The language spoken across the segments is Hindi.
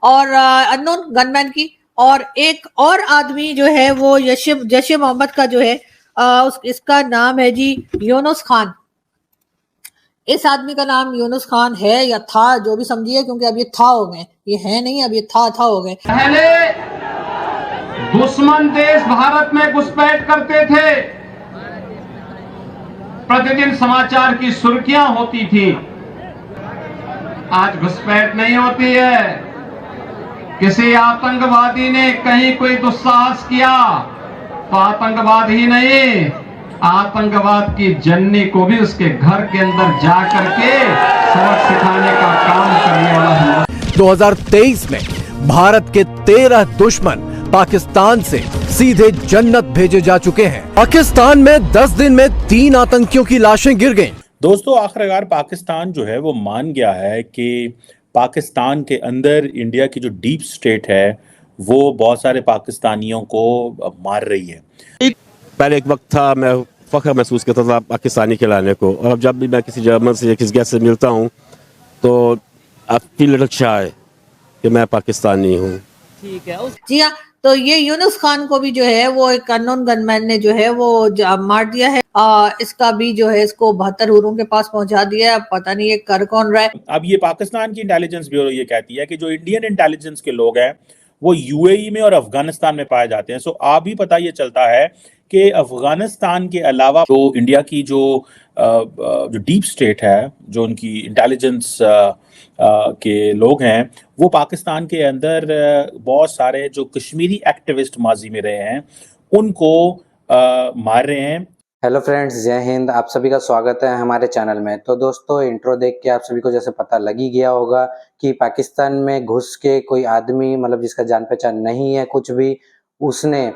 और अननोन गनमैन की, और एक और आदमी जो है वो जैश मोहम्मद का जो है इसका नाम है जी यूनुस खान। इस आदमी का नाम यूनुस खान है या था, जो भी समझिए, क्योंकि अब ये था हो गए, ये है नहीं, अब ये था हो गए। पहले दुश्मन देश भारत में घुसपैठ करते थे, प्रतिदिन समाचार की सुर्खियां होती थी। आज घुसपैठ नहीं होती है। किसी आतंकवादी ने कहीं कोई दुस्साहस किया तो आतंकवाद ही नहीं, आतंकवाद की जननी को भी उसके घर के अंदर जा करके सबक सिखाने का काम करने वाला है। 2023 में भारत के 13 दुश्मन पाकिस्तान से सीधे जन्नत भेजे जा चुके हैं। पाकिस्तान में 10 दिन में 3 आतंकियों की लाशें गिर गईं। दोस्तों, आखिरकार पाकिस्तान जो है वो मान गया है कि पाकिस्तान के अंदर इंडिया की जो डीप स्टेट है वो बहुत सारे पाकिस्तानियों को मार रही है। पहले एक वक्त था मैं फख्र महसूस करता था पाकिस्तानी कहलाने को, और अब जब भी मैं किसी जर्मन से या किसी गैस से मिलता हूँ तो आई फील लिटिल शाय कि मैं पाकिस्तानी हूँ। ठीक है। जी हाँ, तो ये यूनुस खान को भी जो है वो एक अननोन गनमैन ने जो है वो मार दिया है। इसका भी जो है इसको 72 हुरों के पास पहुंचा दिया है। अब पता नहीं ये कर कौन रहा है। अब ये पाकिस्तान की इंटेलिजेंस ब्यूरो ये कहती है कि जो इंडियन इंटेलिजेंस के लोग हैं वो यूएई में और अफगानिस्तान में पाए जाते हैं। सो आप भी पता ये चलता है कि अफगानिस्तान के अलावा जो इंडिया की जो डीप स्टेट है, जो उनकी इंटेलिजेंस के लोग हैं, वो पाकिस्तान के अंदर बहुत सारे जो कश्मीरी एक्टिविस्ट माजी में रहे हैं उनको मार रहे हैं। हेलो फ्रेंड्स, जय हिंद। आप सभी का स्वागत है हमारे चैनल में। तो दोस्तों, इंट्रो देख के आप सभी को जैसे पता लग ही गया होगा कि पाकिस्तान में घुस के कोई आदमी, मतलब जिसका जान पहचान नहीं है कुछ भी, उसने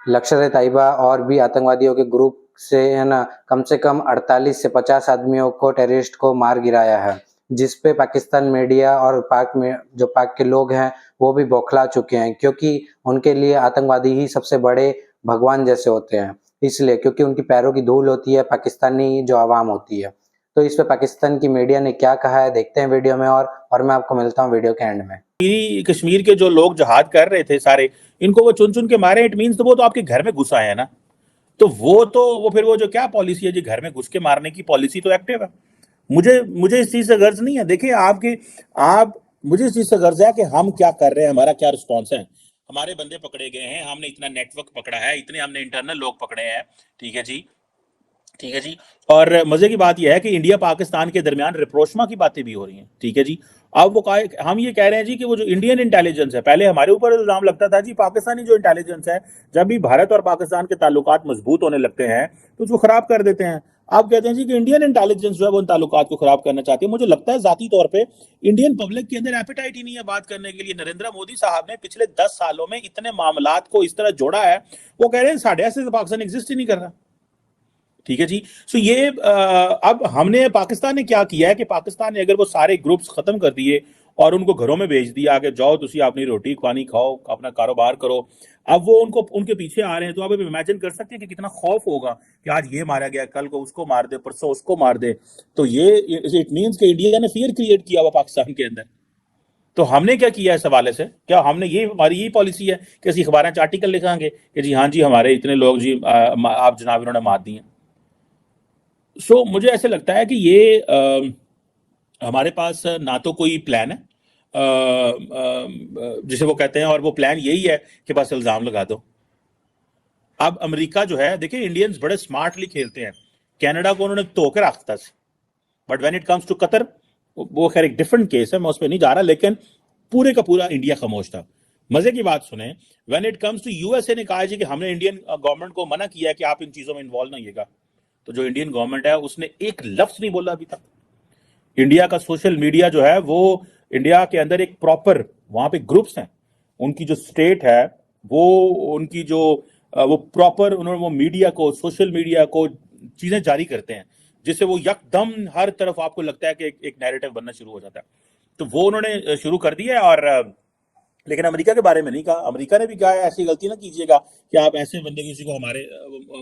लश्कर-ए-तैयबा और भी आतंकवादियों के ग्रुप से है ना कम से कम 48 से 50 आदमियों को, टेररिस्ट को मार गिराया है, जिस पे पाकिस्तान मीडिया और पाक में जो पाक के लोग हैं वो भी बौखला चुके हैं, क्योंकि उनके लिए आतंकवादी ही सबसे बड़े भगवान जैसे होते हैं। इसलिए क्योंकि उनकी पैरों की धूल होती है पाकिस्तानी जो आवाम होती है। तो इस पे पाकिस्तान की मीडिया ने क्या कहा है देखते हैं वीडियो में, और मैं आपको मिलता हूँ वीडियो के एंड में। कश्मीर के जो लोग जहाद कर रहे थे सारे, इनको वो चुन चुन के मारे। इट मीन्स तो वो तो आपके घर में घुस आए हैं ना, तो वो फिर वो जो क्या पॉलिसी है जी, घर में घुस के मारने की पॉलिसी तो एक्टिव है। मुझे इस चीज से गर्ज नहीं है। देखिए, मुझे इस चीज से गर्ज है कि हम क्या कर रहे हैं, हमारा क्या रिस्पॉन्स है। हमारे बंदे पकड़े गए हैं, हमने इतना नेटवर्क पकड़ा है, इतने हमने इंटरनल लोग पकड़े हैं। ठीक है जी, ठीक है जी। और मजे की बात यह है कि इंडिया पाकिस्तान के दरमियान रिप्रोशमा की बातें भी हो रही हैं। ठीक है जी। अब हम ये कह रहे हैं जी कि वो जो इंडियन इंटेलिजेंस है, पहले हमारे ऊपर इल्जाम लगता था जी पाकिस्तानी जो इंटेलिजेंस है, जब भी भारत और पाकिस्तान के ताल्लुकात मजबूत होने लगते हैं तो उसको खराब कर देते हैं। आप कहते हैं जी कि इंडियन इंटेलिजेंस जो है वो उन ताल्लुकात को खराब करना चाहती है। मुझे लगता है जाती तौर पे इंडियन पब्लिक के अंदर एपेटाइट ही नहीं है बात करने के लिए। नरेंद्र मोदी साहब ने पिछले 10 सालों में इतने मामलात को इस तरह जोड़ा है, वो कह रहे हैं साढ़े ऐसे पाकिस्तान एग्जिस्ट ही नहीं कर रहा। ठीक है जी। सो ये अब हमने, पाकिस्तान ने क्या किया है कि पाकिस्तान ने अगर वो सारे ग्रुप्स खत्म कर दिए और उनको घरों में भेज दिया कि जाओ तुसी अपनी रोटी पानी खाओ, अपना कारोबार करो, अब वो उनके पीछे आ रहे हैं। तो आप इमेजिन कर सकते हैं कि कितना खौफ होगा कि आज ये मारा गया, कल को उसको मार दे, परसों उसको मार दे। तो ये इट मीन्स कि इंडिया ने फियर क्रिएट किया हुआ पाकिस्तान के अंदर। तो हमने क्या किया इस हवाले से? क्या हमने हमारी यही पॉलिसी है कि असं अखबार च आर्टिकल लिखांगे कि जी हाँ जी हमारे इतने लोग जी आप जनाब इन्होंने मार दिए। सो मुझे ऐसे लगता है कि ये हमारे पास ना तो कोई प्लान है जिसे वो कहते हैं, और वो प्लान यही है कि बस इल्जाम लगा दो। अब अमेरिका जो है, देखिए इंडियंस बड़े स्मार्टली खेलते हैं। कनाडा को उन्होंने धो के रखता, but when it comes to Qatar, वो खैर एक डिफरेंट केस है, मैं उस पर नहीं जा रहा, लेकिन पूरे का पूरा इंडिया खामोश था। मजे की बात सुने, when it comes to USA ने कहा जी कि हमने इंडियन गवर्नमेंट को मना किया कि आप इन चीजों में इन्वॉल्व नहीं होगा, तो जो इंडियन गवर्नमेंट है उसने एक लफ्ज नहीं बोला अभी तक। इंडिया का सोशल मीडिया जो है वो, इंडिया के अंदर एक प्रॉपर वहां पे ग्रुप्स हैं, उनकी जो स्टेट है वो, उनकी जो वो प्रॉपर उन्होंने वो मीडिया को, सोशल मीडिया को चीजें जारी करते हैं, जिससे वो यकदम हर तरफ आपको लगता है कि एक नैरेटिव बनना शुरू हो जाता है। तो वो उन्होंने शुरू कर दिया है। और लेकिन अमेरिका के बारे में नहीं कहा। अमेरिका ने भी कहा है ऐसी गलती ना कीजिएगा कि आप ऐसे बंदे किसी को हमारे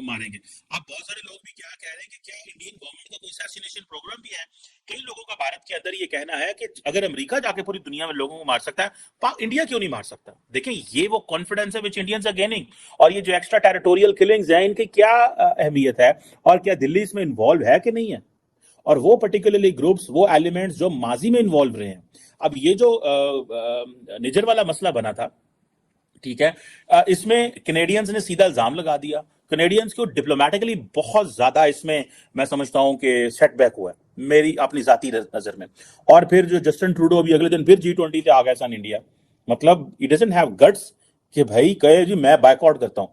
मारेंगे। अब बहुत सारे लोग भी क्या कह रहे हैं कि क्या इंडियन गवर्नमेंट का कोई असैसिनेशन प्रोग्राम भी है कई लोगों का भारत के अंदर ये कहना है कि अगर अमेरिका जाके पूरी दुनिया में लोगों को मार सकता है, इंडिया क्यों नहीं मार सकता? देखें, ये वो कॉन्फिडेंस है विच इंडियंस आर गेनिंग। और ये जो एक्स्ट्रा टेरिटोरियल किलिंग्स हैं, इनकी क्या अहमियत है, और क्या दिल्ली इसमें इन्वॉल्व है कि नहीं है? और वो पर्टिकुलरली ग्रुप्स, वो एलिमेंट्स जो माजी में इन्वॉल्व रहे हैं। अब ये जो निजर वाला मसला बना था, ठीक है, इसमें कैनेडियंस ने सीधा इल्जाम लगा दिया। कैनेडियंस को डिप्लोमेटिकली बहुत ज्यादा इसमें मैं समझता हूं कि सेटबैक हुआ है, मेरी अपनी जाती नजर में। और फिर जो जस्टिन ट्रूडो भी अगले दिन फिर G20 पे आ गया सन इंडिया, मतलब इट डजंट हैव गट्स कि भाई कहे जी मैं बायकॉट करता हूं।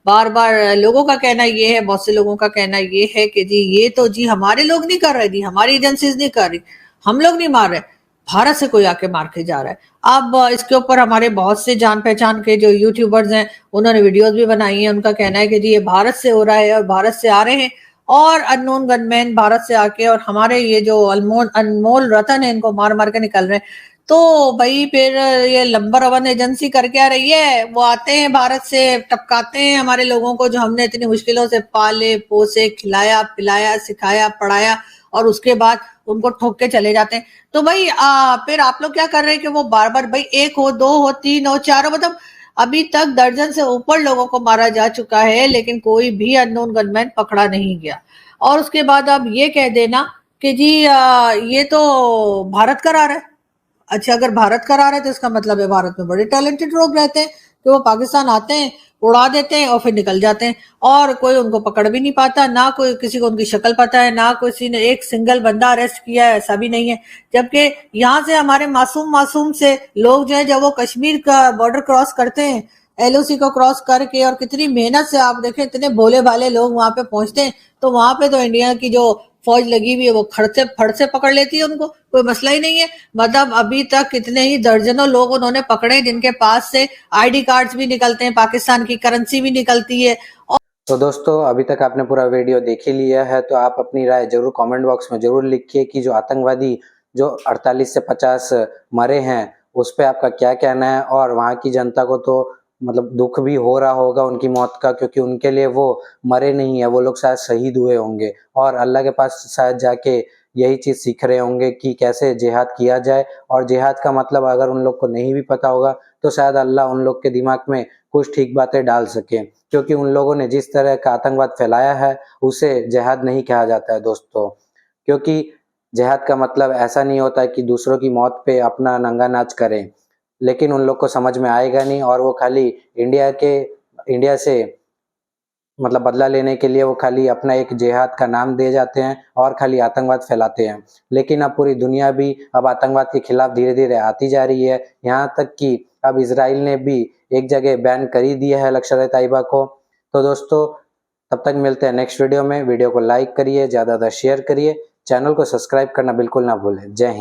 बार बार लोगों का कहना ये है, बहुत से लोगों का कहना ये है कि जी ये तो जी हमारे लोग नहीं कर रहे, जी हमारी एजेंसीज नहीं कर रही, हम लोग नहीं मार रहे, भारत से कोई आके मार के जा रहा है। अब इसके ऊपर हमारे बहुत से जान पहचान के जो यूट्यूबर्स हैं उन्होंने वीडियोस भी बनाई हैं। उनका कहना है कि जी ये भारत से हो रहा है और भारत से आ रहे हैं और अननोन गनमैन भारत से आके और हमारे ये जो अनमोल रतन है इनको मार मार के निकल रहे हैं। तो भाई फिर ये नंबर 1 एजेंसी कर क्या रही है? वो आते हैं भारत से, टपकाते हैं हमारे लोगों को जो हमने इतनी मुश्किलों से पाले पोसे, खिलाया पिलाया, सिखाया पढ़ाया, और उसके बाद उनको ठोक के चले जाते हैं। तो भाई फिर आप लोग क्या कर रहे हैं कि वो बार बार भाई 1 हो 2 हो 3 हो 4 हो, मतलब अभी तक दर्जन से ऊपर लोगों को मारा जा चुका है, लेकिन कोई भी अननोन गनमैन पकड़ा नहीं गया। और उसके बाद अब ये कह देना कि जी ये तो भारत करा रहा है। अच्छा, अगर भारत करा रहा है तो इसका मतलब है भारत में बड़े टैलेंटेड लोग रहते हैं कि वो पाकिस्तान आते हैं, उड़ा देते हैं और फिर निकल जाते हैं, और कोई उनको पकड़ भी नहीं पाता, ना कोई किसी को उनकी शक्ल पता है, ना किसी ने एक सिंगल बंदा अरेस्ट किया है, ऐसा भी नहीं है। जबकि यहाँ से हमारे मासूम से लोग जो है जब वो कश्मीर का बॉर्डर क्रॉस करते हैं, LOC को क्रॉस करके, और कितनी मेहनत से आप देखें इतने भोले भाले लोग वहां पे पहुंचते हैं, तो वहां पे तो इंडिया की जो फौज लगी हुई है वो फड़ से पकड़ लेती है उनको, कोई मसला ही नहीं है। मतलब अभी तक कितने ही दर्जनों लोग उन्होंने पकड़े जिनके पास से ID कार्ड्स भी निकलते हैं, पाकिस्तान की करेंसी भी निकलती है। तो दोस्तों अभी तक आपने पूरा वीडियो देख ही लिया है, तो आप अपनी राय जरूर कमेंट बॉक्स में जरूर लिखिए कि जो आतंकवादी जो 48 से 50 मरे हैं उस पर आपका क्या कहना है। और वहाँ की जनता को तो मतलब दुख भी हो रहा होगा उनकी मौत का, क्योंकि उनके लिए वो मरे नहीं है, वो लोग शायद शहीद हुए होंगे और अल्लाह के पास शायद जाके यही चीज़ सीख रहे होंगे कि कैसे जिहाद किया जाए। और जिहाद का मतलब अगर उन लोग को नहीं भी पता होगा तो शायद अल्लाह उन लोग के दिमाग में कुछ ठीक बातें डाल सके, क्योंकि उन लोगों ने जिस तरह का आतंकवाद फैलाया है उसे जिहाद नहीं कहा जाता है दोस्तों। क्योंकि जिहाद का मतलब ऐसा नहीं होता है कि दूसरों की मौत पे अपना नंगा नाच करें, लेकिन उन लोग को समझ में आएगा नहीं और वो खाली इंडिया से मतलब बदला लेने के लिए वो खाली अपना एक जिहाद का नाम दे जाते हैं और खाली आतंकवाद फैलाते हैं। लेकिन अब पूरी दुनिया भी अब आतंकवाद के खिलाफ धीरे धीरे आती जा रही है, यहाँ तक कि अब इजराइल ने भी एक जगह बैन कर ही दिया है लश्कर-ए-तैयबा को। तो दोस्तों तब तक मिलते हैं नेक्स्ट वीडियो में। वीडियो को लाइक करिए, ज़्यादा शेयर करिए, चैनल को सब्सक्राइब करना बिल्कुल ना भूलें। जय हिंद।